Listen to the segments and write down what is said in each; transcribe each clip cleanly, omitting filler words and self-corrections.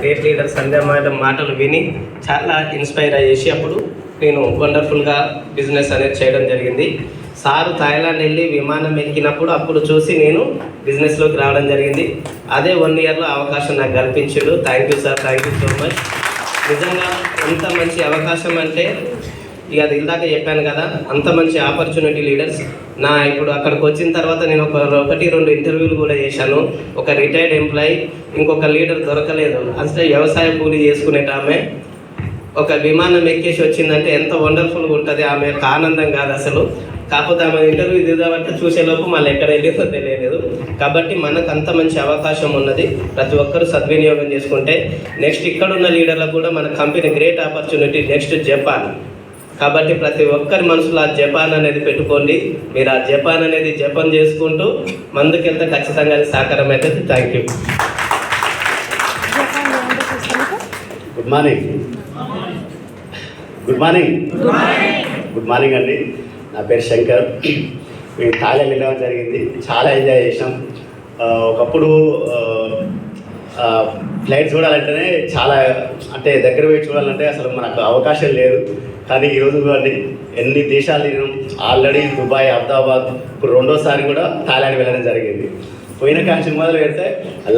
Great leader సంధ్య madam మాటలు విని చాలా ఇన్స్పైర్ అయ్యేసి అప్పుడు నేను వండర్ఫుల్గా బిజినెస్ అనేది చేయడం జరిగింది. సారు థాయిలాండ్ వెళ్ళి విమానం ఎక్కినప్పుడు అప్పుడు చూసి నేను బిజినెస్లోకి రావడం జరిగింది. అదే 1 ఇయర్లో అవకాశం నాకు కల్పించాడు. Thank you sir, thank you so much. నిజంగా ఎంత మంచి అవకాశం అంటే ఇక అది ఇందాక చెప్పాను కదా, అంత మంచి ఆపర్చునిటీ లీడర్స్. ఇప్పుడు అక్కడికి వచ్చిన తర్వాత నేను 1-2 ఇంటర్వ్యూలు కూడా చేశాను. ఒక రిటైర్డ్ ఎంప్లాయీ, ఇంకొక లీడర్ దొరకలేదు. అసలు వ్యవసాయ కూలీ చేసుకునేట ఆమె ఒక విమానం ఎక్కేసి వచ్చిందంటే ఎంత వండర్ఫుల్గా ఉంటుంది. ఆమె యొక్క ఆనందం కాదు అసలు. కాకపోతే ఆమె ఇంటర్వ్యూ దిద్దామంటే చూసేలోపు మళ్ళీ ఎక్కడ వెళ్ళేదో తెలియలేదు. కాబట్టి మనకు అంత మంచి అవకాశం ఉన్నది, ప్రతి ఒక్కరూ సద్వినియోగం చేసుకుంటే. నెక్స్ట్ ఇక్కడున్న లీడర్లకు కూడా మన company great opportunity. Next Japan. కాబట్టి ప్రతి ఒక్కరి మనసులో ఆ జపాన్ అనేది పెట్టుకోండి. మీరు ఆ జపాన్ అనేది జపం చేసుకుంటూ ముందుకెళ్తే ఖచ్చితంగా అది సాకారం అవుతుంది. Thank you. Good morning. Good morning. Good morning అండి. నా పేరు శంకర్. మేము థాయిలాండ్ వెళ్ళడం జరిగింది. చాలా ఎంజాయ్ చేసాం. ఒకప్పుడు ఫ్లైట్ చూడాలంటేనే చాలా అంటే దగ్గర పోయి చూడాలంటే అసలు మనకు అవకాశం లేదు. కానీ ఈరోజు ఎన్ని దేశాలు తిరిగినాం. ఆల్రెడీ దుబాయ్, అహ్మదాబాద్, ఇప్పుడు 2వ సారి కూడా థాయిలాండ్ వెళ్ళడం జరిగింది. పోయిన కాంచి మొదలు పెడితే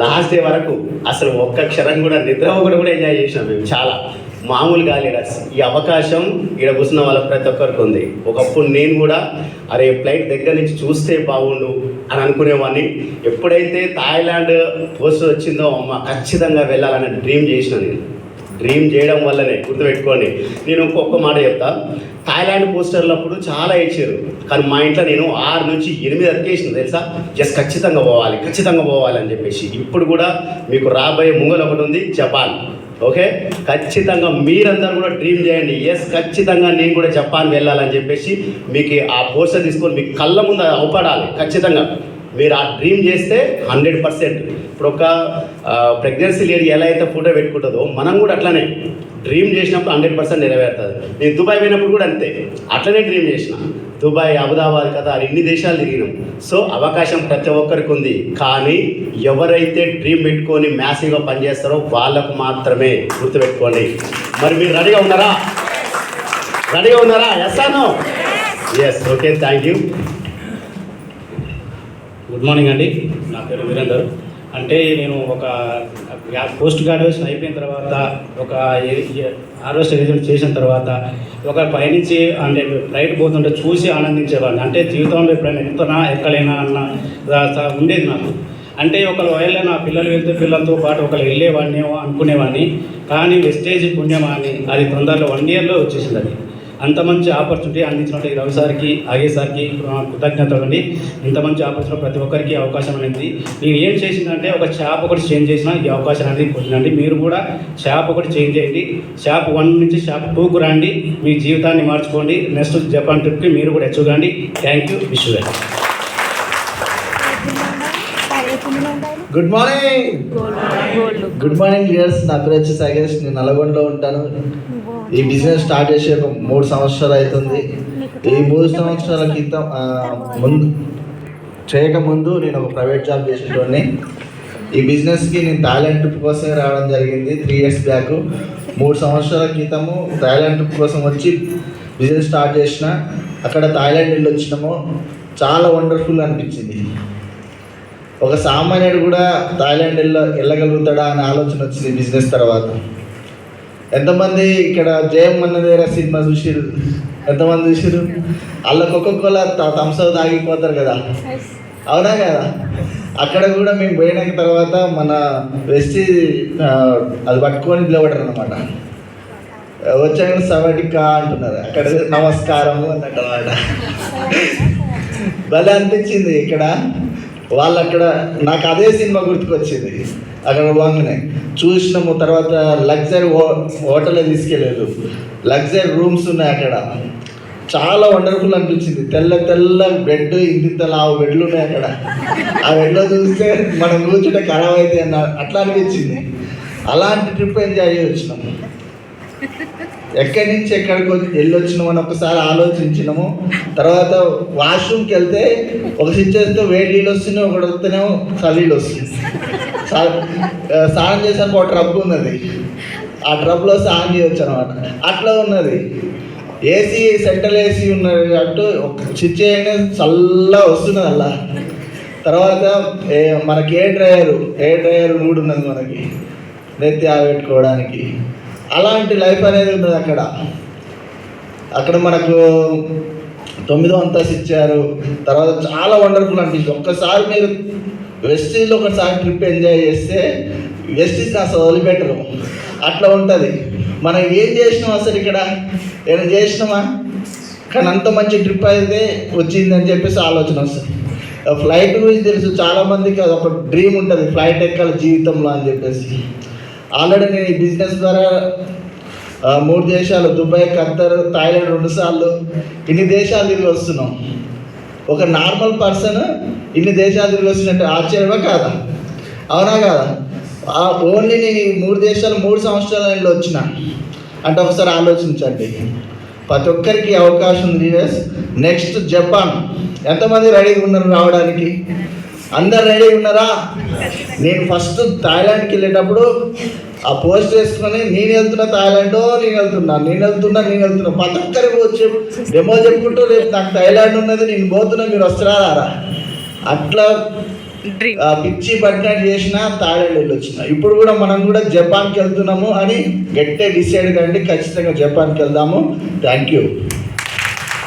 లాస్ట్ డే వరకు అసలు ఒక్క క్షణం కూడా నిద్ర కూడా ఎంజాయ్ చేసినాం మేము. చాలా మామూలుగా లీడర్స్. ఈ అవకాశం ఇక్కడ కూర్చున్న వాళ్ళ ప్రతి ఒక్కరికి ఉంది. ఒకప్పుడు నేను కూడా అరే ఫ్లైట్ దగ్గర నుంచి చూస్తే బాగుండు అని అనుకునేవాడిని. ఎప్పుడైతే థాయిలాండ్ పోస్ట్ వచ్చిందో అమ్మ ఖచ్చితంగా వెళ్ళాలని డ్రీమ్ చేసిన. నేను డ్రీమ్ చేయడం వల్లనే గుర్తుపెట్టుకోండి. నేను ఒక్కొక్క మాట చెప్తా. థాయిలాండ్ పోస్టర్లప్పుడు చాలా ఇచ్చారు, కానీ మా ఇంట్లో నేను 6 నుంచి 8 అతికేసిన తెలుసా. ఖచ్చితంగా పోవాలి అని చెప్పేసి. ఇప్పుడు కూడా మీకు రాబోయే ముంగలు ఒకటి ఉంది, జపాన్. ఓకే, ఖచ్చితంగా మీరందరూ కూడా డ్రీమ్ చేయండి. ఖచ్చితంగా నేను కూడా జపాన్ వెళ్ళాలని చెప్పేసి మీకు ఆ పోస్టర్ తీసుకొని మీకు కళ్ళ ముందు అవపడాలి. ఖచ్చితంగా మీరు ఆ డ్రీమ్ చేస్తే 100%. ఇప్పుడు ఒక ప్రెగ్నెన్సీ లేడీ ఎలా అయితే ఫోటో పెట్టుకుంటుందో మనం కూడా అట్లనే డ్రీమ్ చేసినప్పుడు 100% నెరవేరుతుంది. నేను దుబాయ్ పోయినప్పుడు కూడా అంతే, అట్లనే డ్రీమ్ చేసిన. దుబాయ్, అబుదాబాద్, ఖతార్, ఇన్ని దేశాలు తిరిగినాం. సో అవకాశం ప్రతి ఒక్కరికి ఉంది. కానీ ఎవరైతే డ్రీమ్ పెట్టుకొని మ్యాసివ్గా పనిచేస్తారో వాళ్ళకు మాత్రమే. గుర్తుపెట్టుకోండి. మరి మీరు రెడీగా ఉన్నారా? Yes or no? Yes. Okay, thank you. Good morning అండి. నా పేరు వీరేందర్. అంటే నేను ఒక పోస్ట్ గ్రాడ్యుయేషన్ అయిపోయిన తర్వాత ఒక 6వ స్టేజ్ చేసిన తర్వాత ఒక పైనుంచి అంటే ఫ్లైట్ పోతుంటే చూసి ఆనందించేవాడిని. అంటే జీవితంలో ఎప్పుడైనా ఎక్కలేనా అన్న ఉండేది నాకు. అంటే ఒకరు వెళ్ళే నా పిల్లలు వెళ్తే పిల్లలతో పాటు ఒకరు వెళ్ళేవాడిని అనుకునేవాడిని. కానీ వెస్టేజ్ పుణ్యమాని అది తొందరలో 1 ఇయర్లో వచ్చేసింది. అది అంత మంచి ఆపర్చునిటీ అందించినట్టు రవి సార్కి, ఆగే సార్కి కృతజ్ఞతలు అండి. ఇంత మంచి ఆపర్చునిటీ ప్రతి ఒక్కరికి అవకాశం అనేది. నేను ఏం చేసిందంటే ఒక షాప్ ఒకటి చేంజ్ చేసిన ఈ అవకాశం అనేది పొందినండి. మీరు కూడా షాప్ ఒకటి చేంజ్ చేయండి. షాప్ 1 నుంచి షాప్ 2కు రండి. మీ జీవితాన్ని మార్చుకోండి. నెక్స్ట్ జపాన్ ట్రిప్కి మీరు కూడా ఎచ్చుకోండి. Thank you. Wish you. Good morning leaders. నా పేరు వచ్చి సాగేష్. నేను నల్గొండలో ఉంటాను. ఈ బిజినెస్ స్టార్ట్ చేసి ఒక 3 సంవత్సరాలు అవుతుంది. ఈ 3 సంవత్సరాల క్రితం చేయకముందు నేను ఒక ప్రైవేట్ జాబ్ చేసేటోడిని. ఈ బిజినెస్కి నేను థాయిలాండ్ ట్రిప్ కోసమే రావడం జరిగింది 3 ఇయర్స్ బ్యాక్. 3 సంవత్సరాల క్రితము థాయిలాండ్ ట్రిప్ కోసం వచ్చి బిజినెస్ స్టార్ట్ చేసిన. అక్కడ థాయిలాండ్ వెళ్ళి వచ్చినాము. చాలా వండర్ఫుల్ అనిపించింది. ఒక సామాన్యుడు కూడా థాయిలాండ్ వెళ్ళగలుగుతాడా అనే ఆలోచన వచ్చింది బిజినెస్ తర్వాత. ఎంతమంది ఇక్కడ జయం అన్నదేరా సినిమా చూసిరు? ఎంతమంది చూసిరు? వాళ్ళ కోకోకోలా థమ్స్అప్ తాగిపోతారు కదా, అవునా కదా? అక్కడ కూడా మేము పోయిన తర్వాత మన వెస్టీ అది పట్టుకొని నిలబడరు అనమాట. వచ్చాక సవటికా అంటున్నారు, అక్కడ నమస్కారము అన్నట్టు అనమాట. భలే అనిపించింది. ఇక్కడ వాళ్ళు అక్కడ నాకు అదే సినిమా గుర్తుకొచ్చింది. అక్కడ బాగానే చూసినాము. తర్వాత లగ్జరీ హోటల్లో తీసుకెళ్ళలేదు, లగ్జరీ రూమ్స్ ఉన్నాయి అక్కడ. చాలా వండర్ఫుల్ అనిపించింది. తెల్ల బెడ్, ఇంత లావు బెడ్లు ఉన్నాయి అక్కడ. ఆ బెడ్లో చూస్తే మనం కూర్చుంటే ఖరాబ్ అయితే అట్లా అనిపించింది. అలాంటి ట్రిప్ ఎంజాయ్ చేసి వచ్చినాము. ఎక్కడి నుంచి ఎక్కడికి వెళ్ళొచ్చినాము అని ఒకసారి ఆలోచించినాము. తర్వాత వాష్రూమ్కి వెళ్తే ఒక సిచ్యువేషన్తో వేడి నీళ్ళు వస్తున్నాయి, ఒకటి వస్తేనేమో చల్లీళ్ళు వస్తుంది. స్నానం చేసాక ఒక ట్రబ్ ఉన్నది, ఆ ట్రబ్లో స్నానం చేయొచ్చు అనమాట. అట్లా ఉన్నది. ఏసీ సెంట్రల్ ఏసీ ఉన్నది అటు ఒక స్విచ్ చేయగానే చల్లగా వస్తున్నది అలా. తర్వాత మనకి ఏ డ్రైయర్ కూడా ఉన్నది మనకి నెత్తి ఆగబెట్టుకోవడానికి. అలాంటి లైఫ్ అనేది ఉన్నది అక్కడ మనకు 9వ అంతస్తు ఇచ్చారు. తర్వాత చాలా వండర్ఫుల్ అనిపించింది. ఒక్కసారి మీరు వెస్టీజ్లో ఒకసారి ట్రిప్ ఎంజాయ్ చేస్తే వెస్టీజ్ అసలు వదిలిపెట్టరు, అట్లా ఉంటుంది. మనం ఏం చేసినాం అసలు ఇక్కడ ఏమైనా చేసినామా? కానీ అంత మంచి ట్రిప్ అయితే వచ్చిందని చెప్పేసి ఆలోచన వస్తుంది. ఫ్లైట్ గురించి తెలుసు చాలామందికి, అది ఒక డ్రీమ్ ఉంటుంది, ఫ్లైట్ ఎక్కాలి జీవితంలో అని చెప్పేసి. ఆల్రెడీ నేను ఈ బిజినెస్ ద్వారా 3 దేశాలు, దుబాయ్, ఖత్తర్, థాయిలాండ్ 2 సార్లు, ఇన్ని దేశాలు తిరిగి వస్తున్నాం. ఒక నార్మల్ పర్సన్ ఇన్ని దేశాలు తిరిగి వస్తున్నట్టు ఆశ్చర్యమా కాదా? అవునా కాదా? ఓన్లీ నేను ఈ 3 దేశాలు 3 సంవత్సరాలలో వచ్చిన అంటే ఒకసారి ఆలోచించండి. ప్రతి ఒక్కరికి అవకాశం ఉంది. Next Japan. ఎంతమంది రెడీగా ఉన్నారు రావడానికి? అందరు రెడీగా ఉన్నారా? నేను ఫస్ట్ థాయిలాండ్కి వెళ్ళేటప్పుడు ఆ పోస్ట్ వేసుకొని నేను వెళ్తున్నా థాయిలాండ్, నేను వెళ్తున్నా ప్రతి ఒక్కరికి వచ్చి డెమో చెప్పుకుంటూ రేపు నాకు థాయిలాండ్ ఉన్నది, నేను పోతున్నా, మీరు వస్తున్నారా? అట్లా పిచ్చి పట్టినట్టు చేసిన థాయిలాండ్ వెళ్ళి వచ్చిన. ఇప్పుడు కూడా మనం కూడా జపాన్కి వెళ్తున్నాము అని గట్టిగా డిసైడ్ కండి, ఖచ్చితంగా జపాన్కి వెళ్దాము. Thank you.